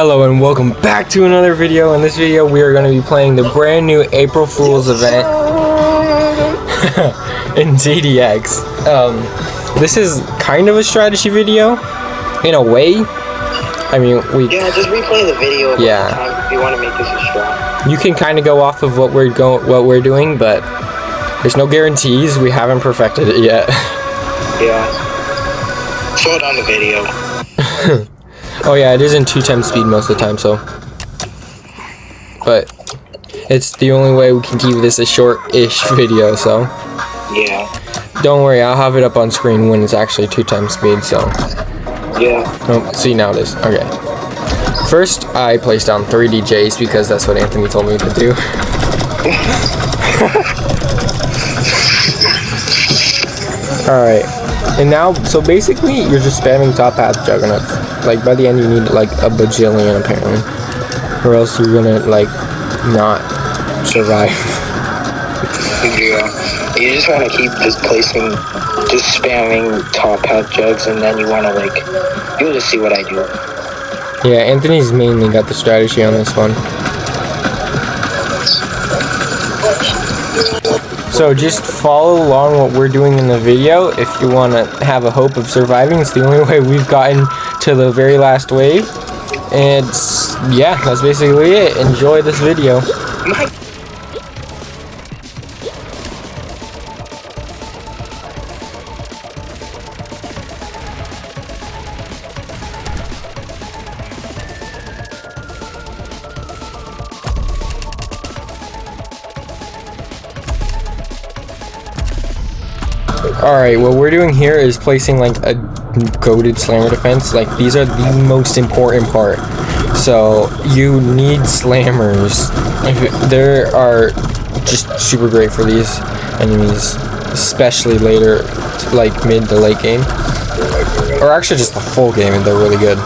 Hello and welcome back to another video. In this video we are going to be playing the brand new April Fool's event in ZDX. This is kind of a strategy video in a way. I mean, just replay the video yeah. Time if you want to make this a strat. You can kind of go off of what we're doing, but there's no guarantees. We haven't perfected it yet. Yeah. Slow down the video. Oh yeah, it is in 2x speed most of the time, so. But it's the only way we can keep this a short-ish video, so. Yeah. Don't worry, I'll have it up on screen when it's actually 2x speed, so. Yeah. Oh, see, now it is. Okay. First, I placed down 3 DJs because that's what Anthony told me to do. Alright. And now, so basically, you're just spamming top path juggernauts. Like, by the end, you need, like, a bajillion, apparently. Or else you're gonna, like, not survive. Yeah. You just want to keep just spamming top path jugs, and then you want to, like, you'll just see what I do. Yeah, Anthony's mainly got the strategy on this one. So just follow along what we're doing in the video if you want to have a hope of surviving. It's the only way we've gotten to the very last wave. And yeah, that's basically it. Enjoy this video. Alright, what we're doing here is placing like a goated slammer defense. Like, these are the most important part. So you need slammers. They are just super great for these enemies, especially later, like mid to late game, or actually just the full game, and they're really good.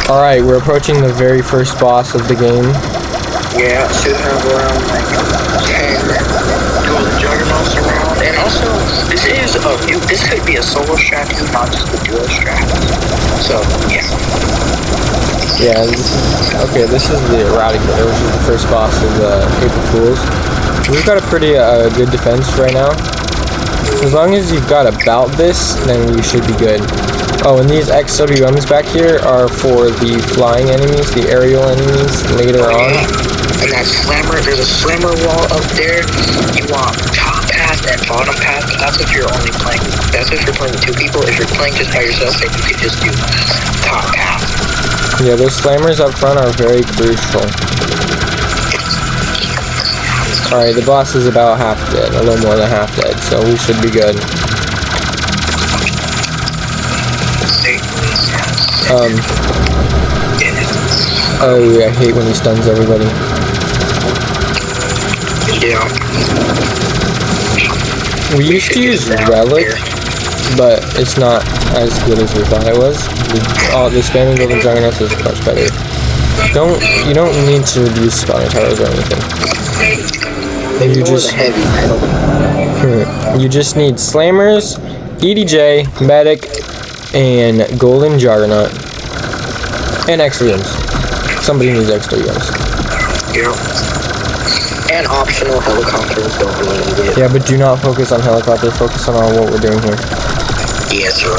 Alright, we're approaching the very first boss of the game. Yeah, should have around like 10 golden juggernauts around. And also, this could be a solo strat too, not just a duo strat. So, yeah. Yeah, this is the Eradicator, which is the first boss of April Fools. We've got a pretty good defense right now. As long as you've got about this, then you should be good. Oh, and these XWMs back here are for the flying enemies, the aerial enemies later on. And that slammer, there's a slammer wall up there. You want top path and bottom path. That's if you're only playing. That's if you're playing with 2 people. If you're playing just by yourself, then you can just do top path. Yeah, those slammers up front are very crucial. Alright, the boss is about half dead, a little more than half dead, so we should be good. Oh, I hate when he stuns everybody. Yeah. We used to use Relic, but it's not as good as we thought it was. The spamming golden juggernauts is much better. You don't need to use spawning towers or anything. You just need slammers, EDJ, medic, and golden juggernaut, and XWMs. Somebody needs XWMs. Yeah. And optional helicopters, don't really need it. Yeah, but do not focus on helicopters, focus on what we're doing here. Yes, sir.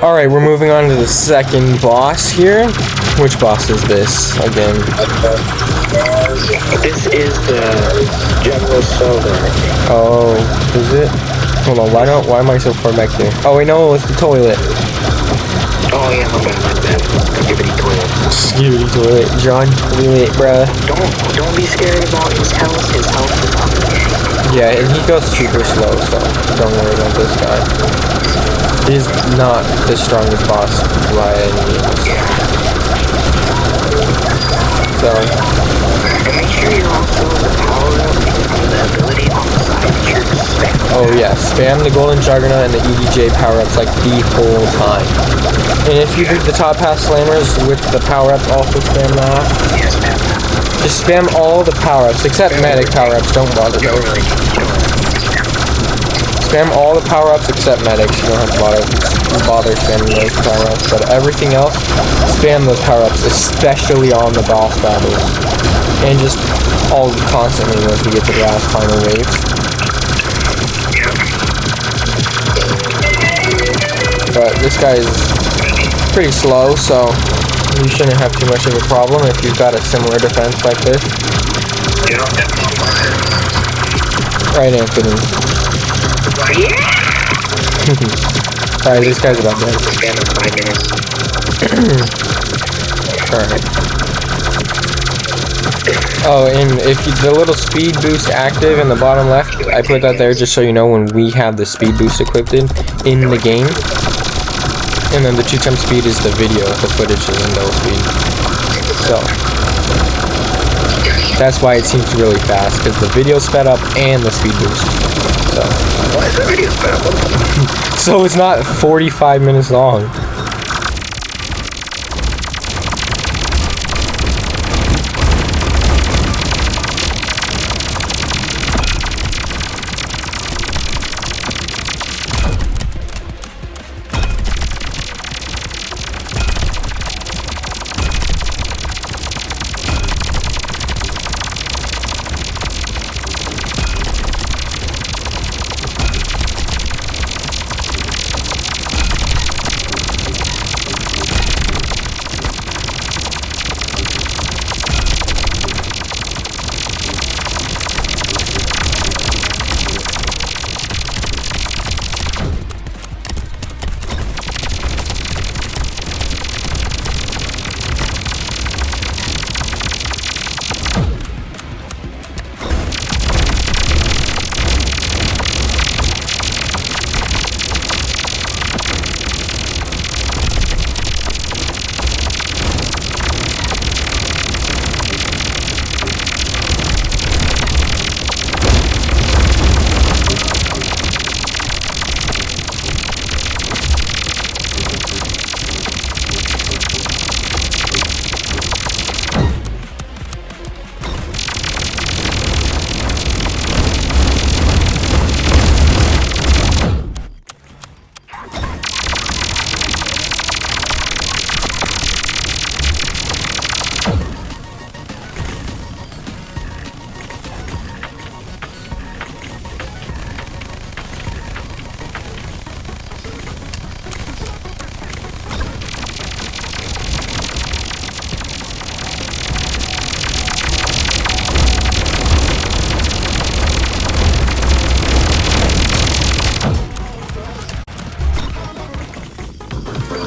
Alright, we're moving on to the second boss here. Which boss is this, again? This is the General Solar. Oh, is it? Hold on, why am I so far back there? Oh, wait, no, it's the toilet. Oh, yeah, my bad. Skibidi toilet. Skibidi toilet, John Toilet, bruh. Don't be scared about his health. His health is up. Yeah, and he goes super slow, so don't worry about this guy. He's not the strongest boss by any means. So. And make sure you also the power up and the ability on the side here to spam. Oh yeah, spam the golden juggernaut and the EDJ power-ups like the whole time. And if you do the top half slammers with the power-ups, also spam that. Yes, spam that. Just spam all the power-ups, except medic power-ups, don't bother those. Spam all the power-ups except medics, you don't have to bother spamming those power-ups, but everything else, spam those power-ups, especially on the boss battles. And just all constantly once we get to the last final wave. But this guy is pretty slow, so you shouldn't have too much of a problem if you've got a similar defense like this. Right, Anthony? Alright, this guy's about dead. Spam in 5 minutes. Alright. Oh, and if the little speed boost active in the bottom left, I put that there just so you know when we have the speed boost equipped in the game. And then the 2x speed is the video, the footage is in double speed. So, that's why it seems really fast, because the video sped up and the speed boost. So. Why is the video sped up? So it's not 45 minutes long.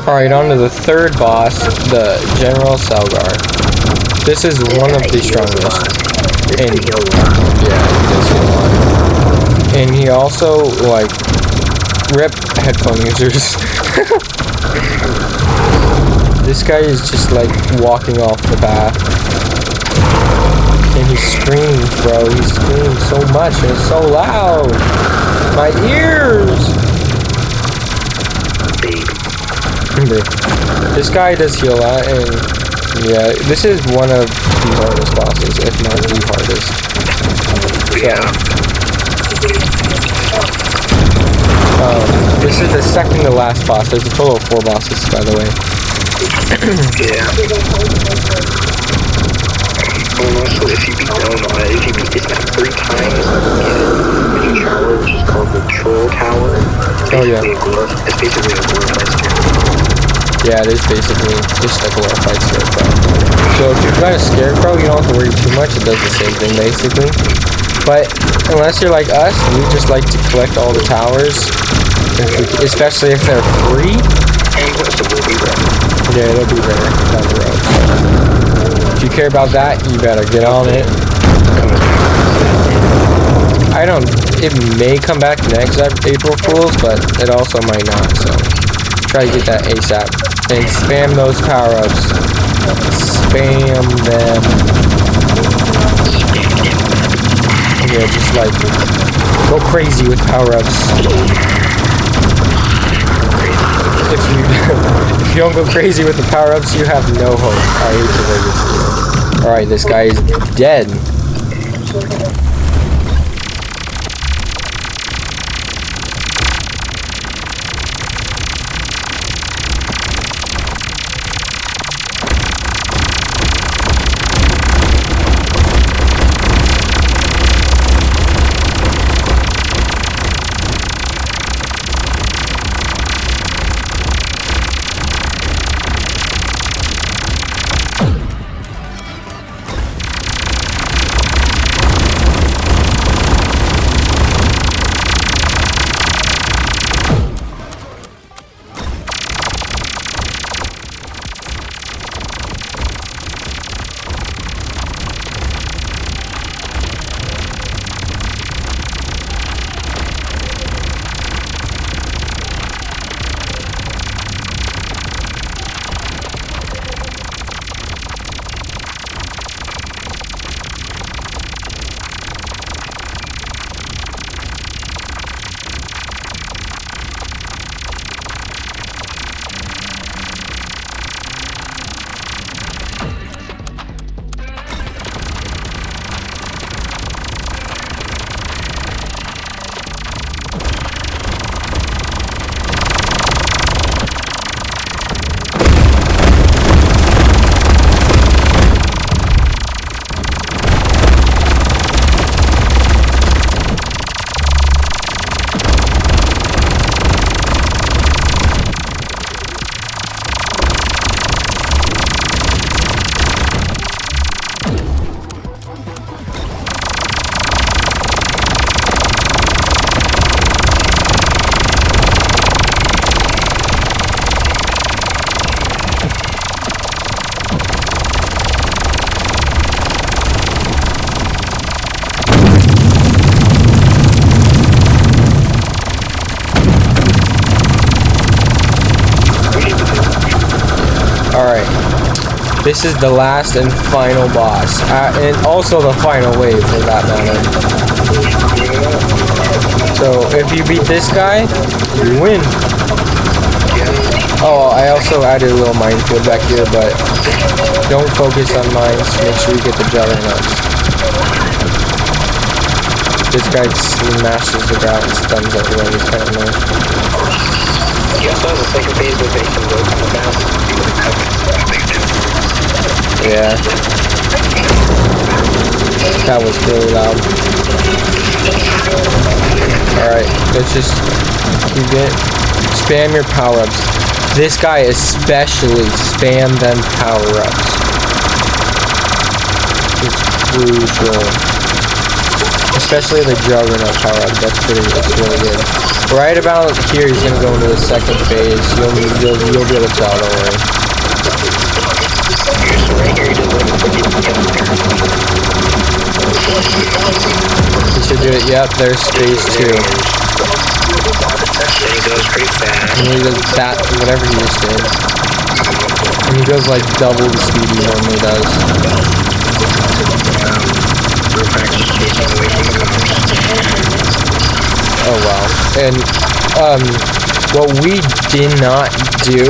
Alright, on to the third boss, the General Selgar. This is one of the strongest. And yeah, he does heal a lot. And he also, like, rip headphone users. This guy is just like walking off the path. And he screams, bro. He screams so much and it's so loud. My ears! This guy does heal a lot, and yeah, this is one of the hardest bosses, if not the hardest. This is the second to last boss. There's a total of 4 bosses, by the way. Yeah. Also, if you beat this map 3 times, you get a tower, which is called the Troll Tower. Oh yeah. It's basically a glorified scarecrow. Yeah, it is basically just a glorified scarecrow. So if you've got a scarecrow, you don't have to worry too much. It does the same thing basically. But unless you're like us, we just like to collect all the towers, especially if they're free. Yeah, it'll be rare down the road. If you care about that, you better get on it. It may come back next April Fools, but it also might not, so try to get that ASAP. And spam those power-ups. Spam them. Yeah, just like, go crazy with power-ups. If you don't go crazy with the power-ups, you have no hope. I hate to break it to you. Alright, this guy is dead. This is the last and final boss, and also the final wave for that matter. So if you beat this guy, you win. Oh, I also added a little minefield back here, but don't focus on mines. Make sure you get the juggernauts. This guy smashes the ground and stuns everyone. He's kind of annoying. He also has a second phase where they can work on the mask. Yeah. That was really loud. Alright, let's just keep it. Spam your power-ups. This guy especially, spam them power-ups. It's crucial. Especially the Juggernaut power up. That's really good. Right about here, he's gonna go into the second phase. You'll be able to tell. Don't worry. You should do it. Yep, there's phase 2. And he goes pretty fast. And he does that, whatever he just did. And he goes like double the speed he normally does. We're practicing chasing away from the cops. Oh wow. And what we did not do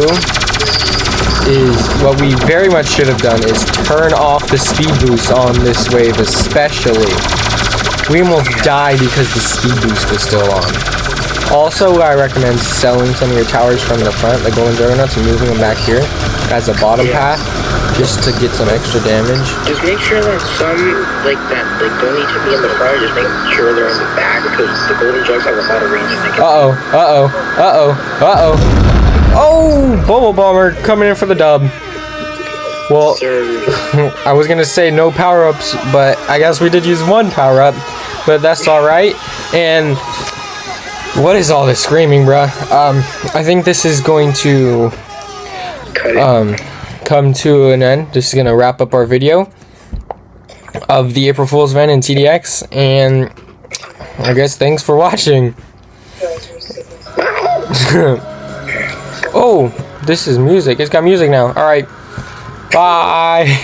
is, what we very much should have done is turn off the speed boost on this wave especially. We almost died because the speed boost was still on. Also, I recommend selling some of your towers from the front, the golden juggernauts, and moving them back here as a bottom path, just to get some extra damage. Just make sure that some, don't need to be in the front, just make sure they're in the back, because the golden jugs have a lot of range and they can... Oh, Bubble Bomber coming in for the dub. Well, I was gonna say no power-ups, but I guess we did use one power-up, but that's alright. And what is all this screaming, bruh? I think this is going to come to an end. This is gonna wrap up our video of the April Fool's event in TDX, and I guess thanks for watching. Oh, this is music. It's got music now. Alright. Bye.